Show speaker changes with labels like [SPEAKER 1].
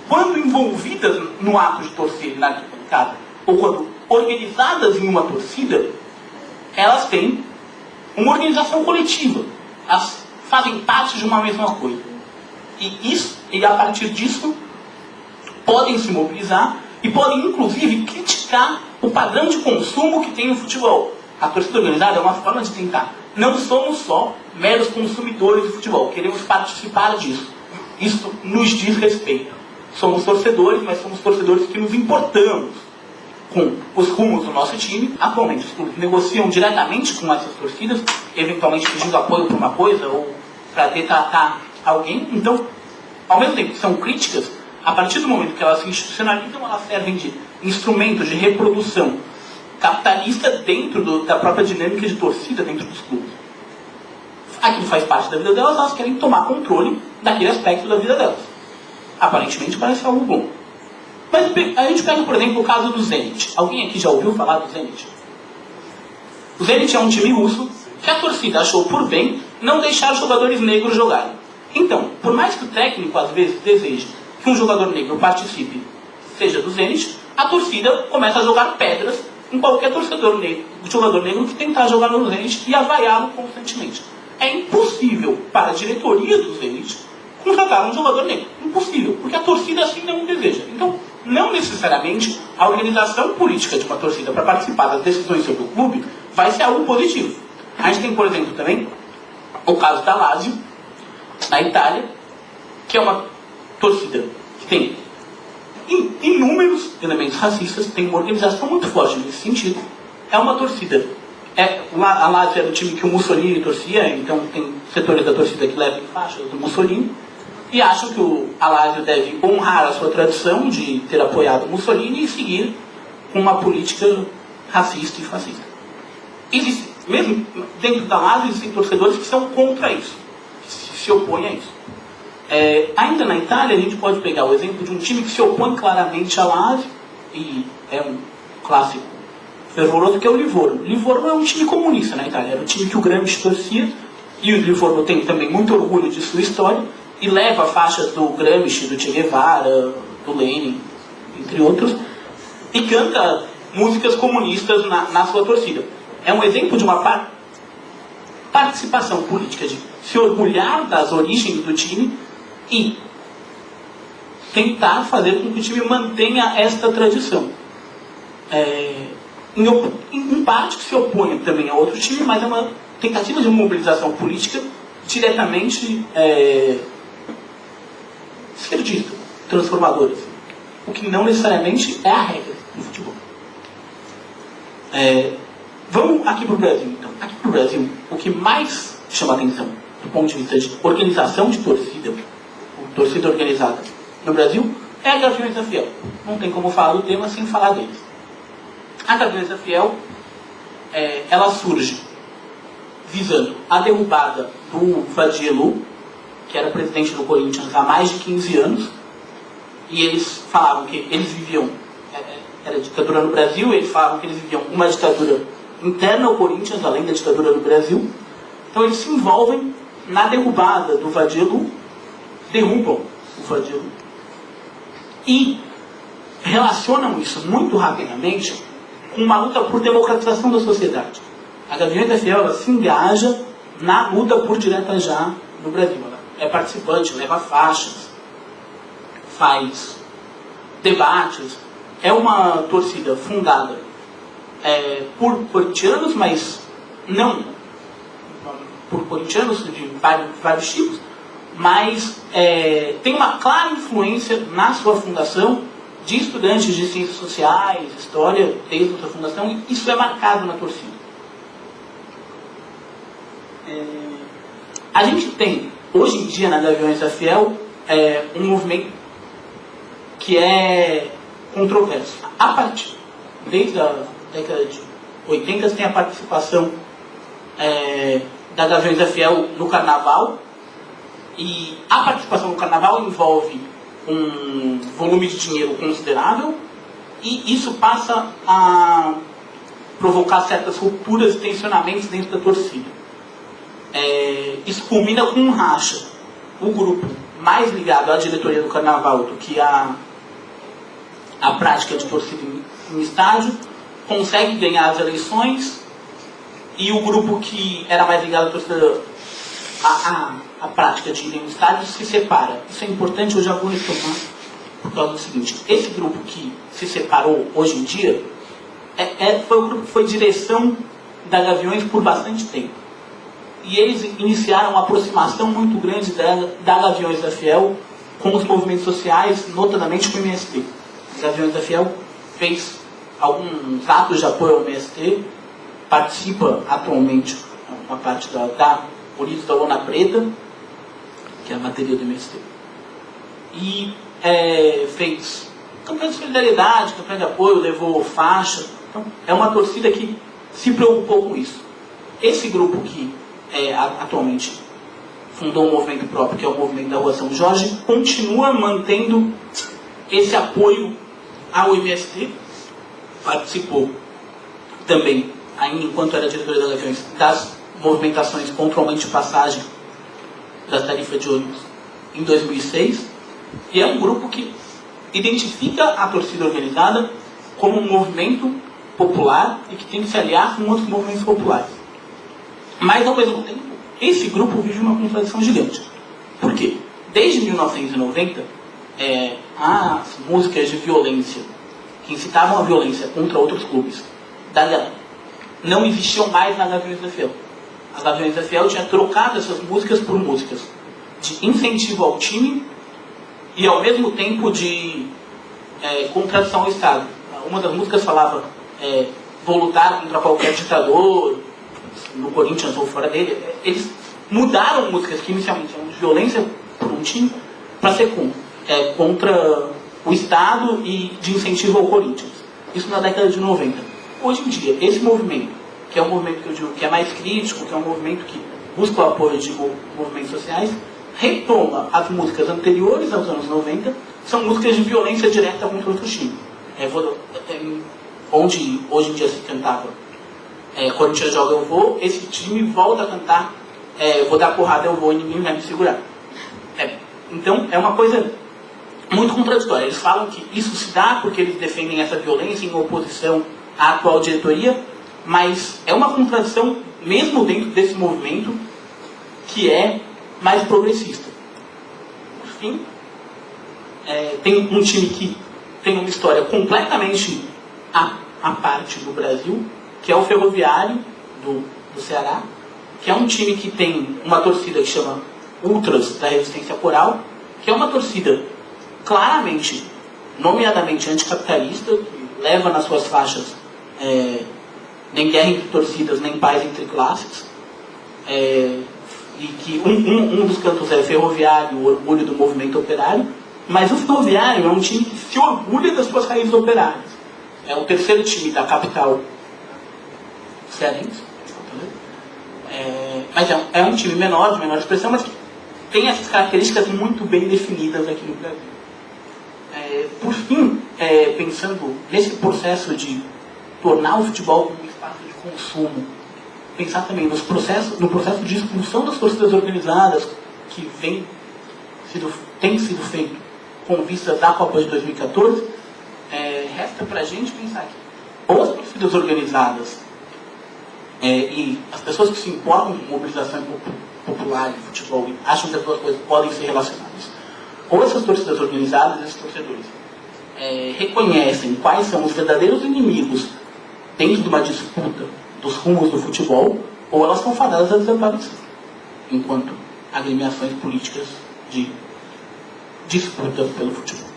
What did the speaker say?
[SPEAKER 1] quando envolvidas no ato de torcer na arquibancada, ou quando organizadas em uma torcida, elas têm uma organização coletiva. Elas fazem parte de uma mesma coisa. E a partir disso, podem se mobilizar e podem, inclusive, criticar o padrão de consumo que tem no futebol. A torcida organizada é uma forma de tentar. Não somos só meros consumidores de futebol, queremos participar disso. Isso nos diz respeito. Somos torcedores, mas somos torcedores que nos importamos com os rumos do nosso time. Atualmente, os clubes negociam diretamente com essas torcidas, eventualmente pedindo apoio para uma coisa ou para detratar alguém. Então, ao mesmo tempo que são críticas, a partir do momento que elas se institucionalizam, elas servem de instrumento de reprodução capitalista dentro da própria dinâmica de torcida dentro dos clubes. Aquilo faz parte da vida delas, elas querem tomar controle daquele aspecto da vida delas. Aparentemente parece algo bom. Mas a gente pega, por exemplo, o caso do Zenit. Alguém aqui já ouviu falar do Zenit? O Zenit é um time russo que a torcida achou por bem não deixar os jogadores negros jogarem. Então, por mais que o técnico às vezes deseje que um jogador negro participe, seja do Zenit, a torcida começa a jogar pedras em qualquer jogador negro que tentar jogar no Zenit e avaiá-lo constantemente. É impossível para a diretoria do Zenit contratar um jogador negro. Impossível, porque a torcida assim não o deseja. Então, não necessariamente a organização política de uma torcida para participar das decisões sobre o clube vai ser algo positivo. A gente tem, por exemplo, também o caso da Lazio, na Itália, que é uma torcida que tem inúmeros elementos racistas, tem uma organização muito forte nesse sentido. É uma torcida. A Lazio era o time que o Mussolini torcia, então tem setores da torcida que levam faixas do Mussolini, e acham que a Lazio deve honrar a sua tradição de ter apoiado o Mussolini e seguir com uma política racista e fascista. Existe, mesmo dentro da Lazio, existem torcedores que são contra isso, que se opõem a isso. Ainda na Itália, a gente pode pegar o exemplo de um time que se opõe claramente à Lazio, e é um clássico fervoroso, que é o Livorno. O Livorno é um time comunista na Itália, era o time que o Gramsci torcia, e o Livorno tem também muito orgulho de sua história, e leva faixas do Gramsci, do Che Guevara, do Lenin, entre outros, e canta músicas comunistas na sua torcida. É um exemplo de uma participação política, de se orgulhar das origens do time e tentar fazer com que o time mantenha esta tradição. Em parte que se opõe também a outro time, mas é uma tentativa de mobilização política diretamente esquerdista, transformadora, o que não necessariamente é a regra do futebol. Vamos aqui para o Brasil, então. Aqui para o Brasil, o que mais chama atenção do ponto de vista de organização de torcida, torcida organizada no Brasil, é a Gaviões da Fiel. Não tem como falar do tema sem falar deles. A Gaviões da Fiel, ela surge visando a derrubada do Vadielu, que era presidente do Corinthians há mais de 15 anos, e eles falavam que eles viviam, era ditadura no Brasil, e eles falavam que eles viviam uma ditadura interna ao Corinthians, além da ditadura no Brasil. Então eles se envolvem na derrubada do Vadielu, derrubam o Vadielu, e relacionam isso muito rapidamente com uma luta por democratização da sociedade. A Gaviões da Fiel, ela se engaja na luta por direta já no Brasil. Ela é participante, leva faixas, faz debates. É uma torcida fundada por corintianos, mas não por corintianos de vários tipos, mas tem uma clara influência na sua fundação de estudantes de ciências sociais, história, desde a sua fundação, e isso é marcado na torcida. A gente tem, hoje em dia, na Gaviões da Fiel, um movimento que é controverso. Desde a década de 80, tem a participação da Gaviões da Fiel no Carnaval, e a participação no Carnaval envolve um volume de dinheiro considerável, e isso passa a provocar certas rupturas e tensionamentos dentro da torcida. Isso culmina com um racha. O grupo mais ligado à diretoria do carnaval do que à prática de torcida em estádio, consegue ganhar as eleições, e o grupo que era mais ligado à torcida, à prática de ir em estádio, se separa. Isso é importante, eu já vou retomar, por causa do seguinte: esse grupo que se separou hoje em dia foi o grupo que foi direção da Gaviões por bastante tempo. E eles iniciaram uma aproximação muito grande da Gaviões da Fiel com os movimentos sociais, notadamente com o MST. A Gaviões da Fiel fez alguns atos de apoio ao MST, participa atualmente uma parte da Unidos da Lona Preta, que é a bateria do MST. E fez campanha de solidariedade, campanha de apoio, levou faixa. Então, é uma torcida que se preocupou com isso. Esse grupo que atualmente fundou um movimento próprio, que é o Movimento da Rua São Jorge, continua mantendo esse apoio ao MST, participou também, ainda enquanto era diretoria da Gaviões, das movimentações contra o aumento de passagem das tarifas de ônibus em 2006, e é um grupo que identifica a torcida organizada como um movimento popular e que tem que se aliar com outros movimentos populares. Mas, ao mesmo tempo, esse grupo vive uma contradição gigante. Por quê? Desde 1990, as músicas de violência, que incitavam a violência contra outros clubes, não existiam mais na Gaviões da Fiel. As Gaviões da Fiel tinha trocado essas músicas por músicas de incentivo ao time e, ao mesmo tempo, de contradição ao Estado. Uma das músicas falava vou lutar contra qualquer ditador, no Corinthians ou fora dele. Eles mudaram músicas que inicialmente eram de violência por um time para ser contra o Estado e de incentivo ao Corinthians. Isso na década de 90. Hoje em dia, esse movimento, que é um movimento que eu digo que é mais crítico, que é um movimento que busca o apoio de movimentos sociais, retoma as músicas anteriores aos anos 90, são músicas de violência direta contra outro time. Onde hoje em dia se cantava Corinthians joga, eu vou, esse time volta a cantar vou dar porrada, eu vou e ninguém vai me segurar. Então é uma coisa muito contraditória. Eles falam que isso se dá porque eles defendem essa violência em oposição à atual diretoria, mas é uma contradição mesmo dentro desse movimento que é mais progressista. Por fim, tem um time que tem uma história completamente à parte do Brasil, que é o Ferroviário do Ceará, que é um time que tem uma torcida que chama Ultras da Resistência Coral, que é uma torcida claramente, nomeadamente anticapitalista, que leva nas suas faixas nem guerra entre torcidas, nem paz entre classes, e que um dos cantos é Ferroviário, o orgulho do movimento operário, mas o Ferroviário é um time que se orgulha das suas raízes operárias. É o terceiro time da capital cearense, mas é um time menor, de menor expressão, mas que tem essas características muito bem definidas aqui no Brasil. Por fim, pensando nesse processo de tornar o futebol como um espaço de consumo, pensar também no processo de expulsão das torcidas organizadas que tem sido feito com vistas à Copa de 2014, resta para a gente pensar que ou as torcidas organizadas e as pessoas que se importam com mobilização popular e futebol e acham que as duas coisas podem ser relacionadas, ou essas torcidas organizadas e esses torcedores reconhecem quais são os verdadeiros inimigos dentro de uma disputa dos rumos do futebol, ou elas são fadadas a desaparecer enquanto agremiações políticas de disputa pelo futebol.